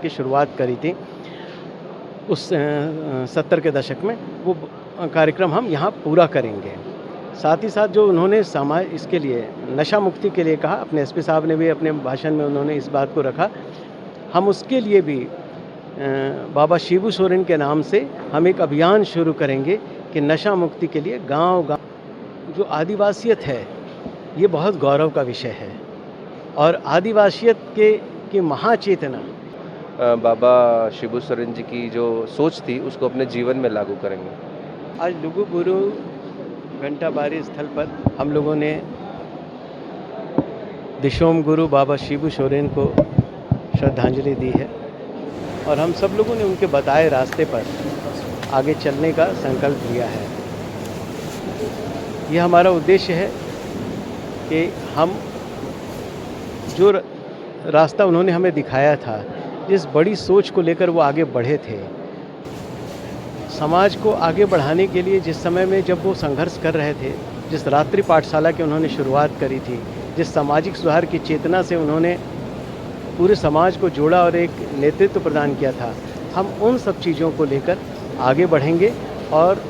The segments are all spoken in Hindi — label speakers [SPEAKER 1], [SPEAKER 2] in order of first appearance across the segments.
[SPEAKER 1] की शुरुआत करी थी उस 70 के दशक में, वो कार्यक्रम हम यहाँ पूरा करेंगे। साथ ही साथ जो उन्होंने समाज इसके लिए नशा मुक्ति के लिए कहा, अपने एसपी साहब ने भी अपने भाषण में उन्होंने इस बात को रखा, हम उसके लिए भी बाबा शिबू सोरेन के नाम से हम एक अभियान शुरू करेंगे कि नशा मुक्ति के लिए गांव-गांव जो आदिवासियत है, ये बहुत गौरव का विषय है और आदिवासियत की महाचेतना
[SPEAKER 2] बाबा शिबू सोरेन जी की जो सोच थी उसको अपने जीवन में लागू करेंगे।
[SPEAKER 1] आज लुगुबुरु घंटाबारी स्थल पर हम लोगों ने दिशोम गुरु बाबा शिबू सोरेन को श्रद्धांजलि दी है और हम सब लोगों ने उनके बताए रास्ते पर आगे चलने का संकल्प लिया है। यह हमारा उद्देश्य है कि हम जो रास्ता उन्होंने हमें दिखाया था, जिस बड़ी सोच को लेकर वो आगे बढ़े थे, समाज को आगे बढ़ाने के लिए जिस समय में जब वो संघर्ष कर रहे थे, जिस रात्रि पाठशाला की उन्होंने शुरुआत करी थी, जिस सामाजिक सुधार की चेतना से उन्होंने पूरे समाज को जोड़ा और एक नेतृत्व प्रदान किया था, हम उन सब चीज़ों को लेकर आगे बढ़ेंगे और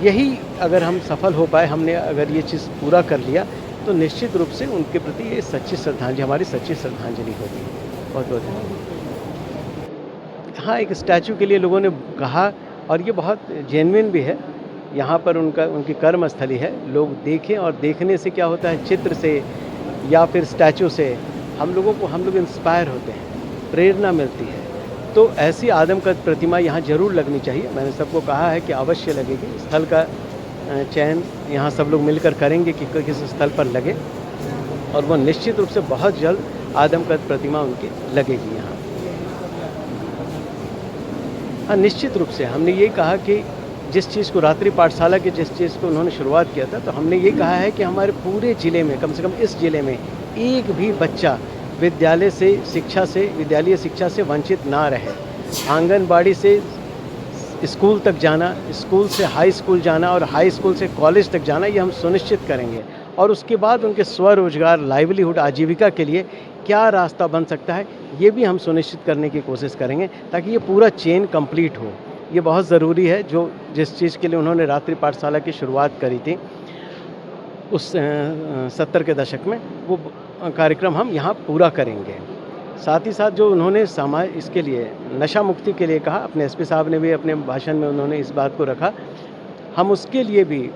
[SPEAKER 1] यही अगर हम सफल हो पाए, हमने अगर ये चीज़ पूरा कर लिया तो निश्चित रूप से उनके प्रति ये सच्ची श्रद्धांजलि, हमारी सच्ची श्रद्धांजलि होगी। बहुत बहुत धन्यवाद। हाँ, एक स्टैचू के लिए लोगों ने कहा और ये बहुत जेन्युइन भी है। यहाँ पर उनकी कर्मस्थली है, लोग देखें और देखने से क्या होता है, चित्र से या फिर स्टैचू से हम लोग इंस्पायर होते हैं, प्रेरणा मिलती है। तो ऐसी आदमकद प्रतिमा यहाँ ज़रूर लगनी चाहिए। मैंने सबको कहा है कि अवश्य लगेगी। स्थल का चयन यहाँ सब लोग मिलकर करेंगे कि किस स्थल पर लगे और वो निश्चित रूप से बहुत जल्द आदमकद प्रतिमा उनकी लगेगी यहाँ। हाँ, निश्चित रूप से हमने ये कहा कि जिस चीज़ को रात्रि पाठशाला की जिस चीज़ को उन्होंने शुरुआत किया था, तो हमने ये कहा है कि हमारे पूरे ज़िले में, कम से कम इस ज़िले में एक भी बच्चा विद्यालय विद्यालय शिक्षा से वंचित ना रहे। आंगनबाड़ी से स्कूल तक जाना, स्कूल से हाई स्कूल जाना और हाई स्कूल से कॉलेज तक जाना, ये हम सुनिश्चित करेंगे और उसके बाद उनके स्वरोजगार, लाइवलीहुड, आजीविका के लिए क्या रास्ता बन सकता है, ये भी हम सुनिश्चित करने की कोशिश करेंगे ताकि ये पूरा चेन कंप्लीट हो। ये बहुत ज़रूरी है। जिस चीज़ के लिए उन्होंने रात्रि पाठशाला की शुरुआत करी थी उस 70 के दशक में, वो कार्यक्रम हम यहाँ पूरा करेंगे। साथ ही साथ जो उन्होंने समाज इसके लिए नशा मुक्ति के लिए कहा, अपने एसपी साहब ने भी अपने भाषण में उन्होंने इस बात को रखा, हम उसके लिए भी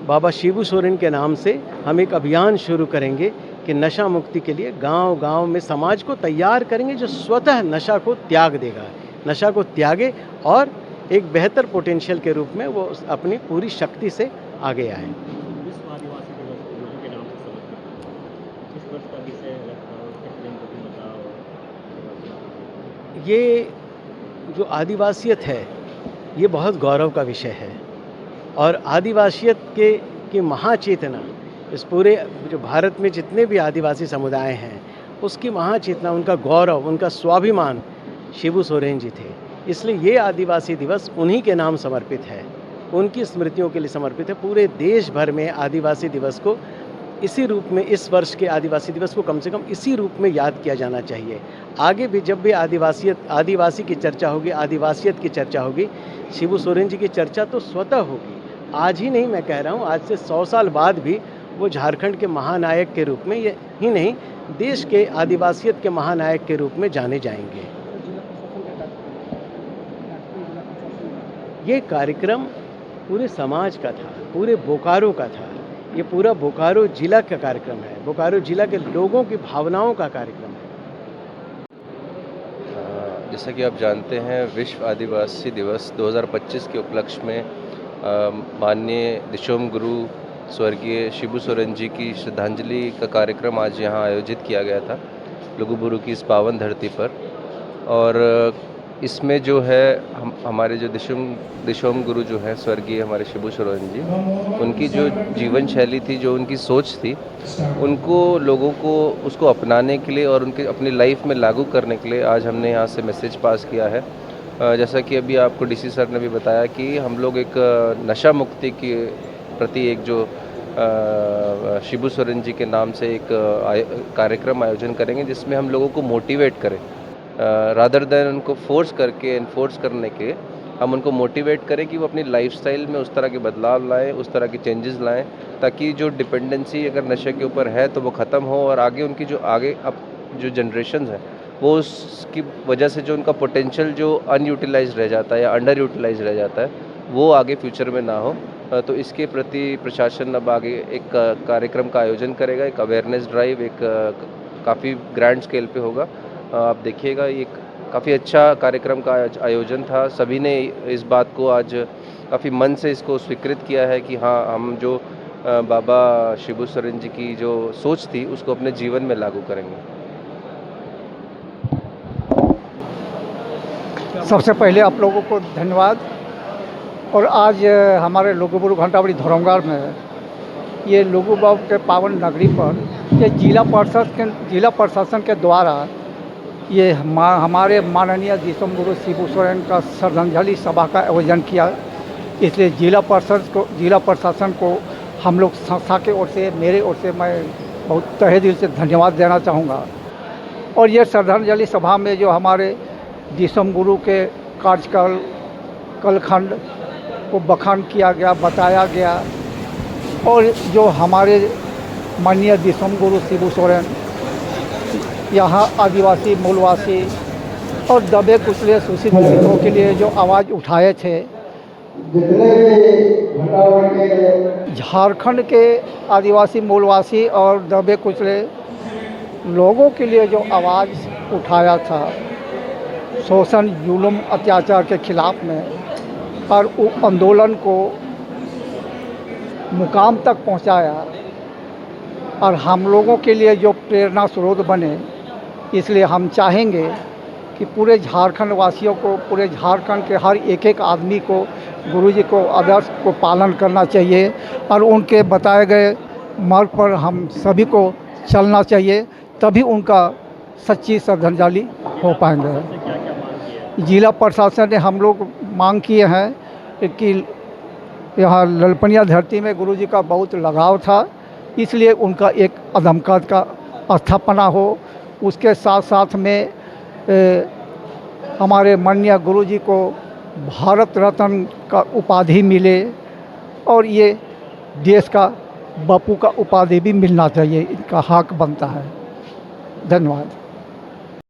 [SPEAKER 1] बाबा शिबू सोरेन के नाम से हम एक अभियान शुरू करेंगे कि नशा मुक्ति के लिए गांव-गांव में समाज को तैयार करेंगे जो स्वतः नशा को त्याग देगा, नशा को त्यागे और एक बेहतर पोटेंशियल के रूप में वो अपनी पूरी शक्ति से आगे आए।
[SPEAKER 3] विश्व आदिवासी दिवस गुरु के नाम से समर्पित इस वर्ष का विषय रखा और उसके प्रेम को भी बताओ।
[SPEAKER 1] ये जो आदिवासियत है, ये बहुत गौरव का विषय है और आदिवासियत की महाचेतना, इस पूरे जो भारत में जितने भी आदिवासी समुदाय हैं, उसकी महाचेतना, उनका गौरव, उनका स्वाभिमान शिबू सोरेन जी थे। इसलिए ये आदिवासी दिवस उन्हीं के नाम समर्पित है, उनकी स्मृतियों के लिए समर्पित है। पूरे देश भर में आदिवासी दिवस को इसी रूप में, इस वर्ष के आदिवासी दिवस को कम से कम इसी रूप में याद किया जाना चाहिए। आगे भी जब भी आदिवासी की चर्चा होगी, आदिवासियत की चर्चा होगी, शिबू सोरेन जी की चर्चा तो स्वतः होगी। आज ही नहीं, मैं कह रहा हूँ, आज से 100 साल बाद भी वो झारखंड के महानायक के रूप में ही नहीं, देश के आदिवासियत के महानायक के रूप में जाने जाएंगे। ये कार्यक्रम पूरे समाज का था, पूरे बोकारो का था। ये पूरा बोकारो जिला का कार्यक्रम है, बोकारो जिला के लोगों की भावनाओं का कार्यक्रम है।
[SPEAKER 2] जैसा कि आप जानते हैं, विश्व आदिवासी दिवस 2025 के उपलक्ष्य में माननीय दिशोम गुरु स्वर्गीय शिबू सोरेन जी की श्रद्धांजलि का कार्यक्रम आज यहाँ आयोजित किया गया था लुगुबुरु की इस पावन धरती पर। और इसमें जो है हमारे जो दिशोम गुरु जो है स्वर्गीय हमारे शिबू सोरेन जी, उनकी जो जीवन शैली थी, जो उनकी सोच थी, उनको लोगों को उसको अपनाने के लिए और उनके अपनी लाइफ में लागू करने के लिए आज हमने यहाँ से मैसेज पास किया है। जैसा कि अभी आपको डीसी सर ने भी बताया कि हम लोग एक नशा मुक्ति के प्रति एक जो शिबू सोरेन जी के नाम से एक कार्यक्रम आयोजन करेंगे, जिसमें हम लोगों को मोटिवेट करें रादर देन उनको फोर्स करके इन्फोर्स करने के, हम उनको मोटिवेट करें कि वो अपनी लाइफस्टाइल में उस तरह के बदलाव लाएं, उस तरह के चेंजेस लाएं, ताकि जो डिपेंडेंसी अगर नशे के ऊपर है तो वो ख़त्म हो, और आगे उनकी जो आगे अब जो जनरेशन है वो उसकी वजह से जो उनका पोटेंशियल जो अनयूटिलाइज रह जाता है या अंडर यूटिलाइज रह जाता है वो आगे फ्यूचर में ना हो। तो इसके प्रति प्रशासन अब आगे एक कार्यक्रम का आयोजन करेगा, एक अवेयरनेस ड्राइव, एक काफ़ी ग्रैंड स्केल पे होगा। आप देखिएगा, ये काफ़ी अच्छा कार्यक्रम का आयोजन था। सभी ने इस बात को आज काफ़ी मन से इसको स्वीकृत किया है कि हाँ, हम जो बाबा शिबू सोरेन जी की जो सोच थी उसको अपने जीवन में लागू करेंगे।
[SPEAKER 4] सबसे पहले आप लोगों को धन्यवाद। और आज हमारे लोगोबुरु घंटाबड़ी धर्मगार में ये लोगू बाबू के पावन नगरी पर ये जिला प्रशासन के द्वारा ये हमारे माननीय दिसोम गुरु शिबू सोरेन का श्रद्धांजलि सभा का आयोजन किया। इसलिए जिला प्रशासन को हम लोग संस्था के ओर से, मेरे ओर से मैं बहुत तहे दिल से धन्यवाद देना चाहूँगा। और ये श्रद्धांजलि सभा में जो हमारे दिसोम गुरु के कार्यकाल कलखंड को बखान किया गया, बताया गया, और जो हमारे माननीय दिसोम गुरु शिबू सोरेन यहाँ आदिवासी, मूलवासी और दबे कुचले शोषित लोगों के लिए जो आवाज़ उठाए थे, झारखंड के आदिवासी, मूलवासी और दबे कुचले लोगों के लिए जो आवाज़ उठाया था शोषण, जुल्म, अत्याचार के खिलाफ में, और वो आंदोलन को मुकाम तक पहुंचाया और हम लोगों के लिए जो प्रेरणा स्रोत बने। इसलिए हम चाहेंगे कि पूरे झारखंड वासियों को, पूरे झारखंड के हर एक आदमी को गुरुजी को आदर्श को पालन करना चाहिए और उनके बताए गए मार्ग पर हम सभी को चलना चाहिए, तभी उनका सच्ची श्रद्धांजलि हो पाएंगे। जिला प्रशासन ने हम लोग मांग किए हैं कि यहाँ ललपनिया धरती में गुरुजी का बहुत लगाव था, इसलिए उनका एक अदमकद का स्थापना हो। उसके साथ साथ में हमारे माननीय गुरुजी को भारत रत्न का उपाधि मिले और ये देश का बापू का उपाधि भी मिलना चाहिए, इनका हक बनता है। धन्यवाद।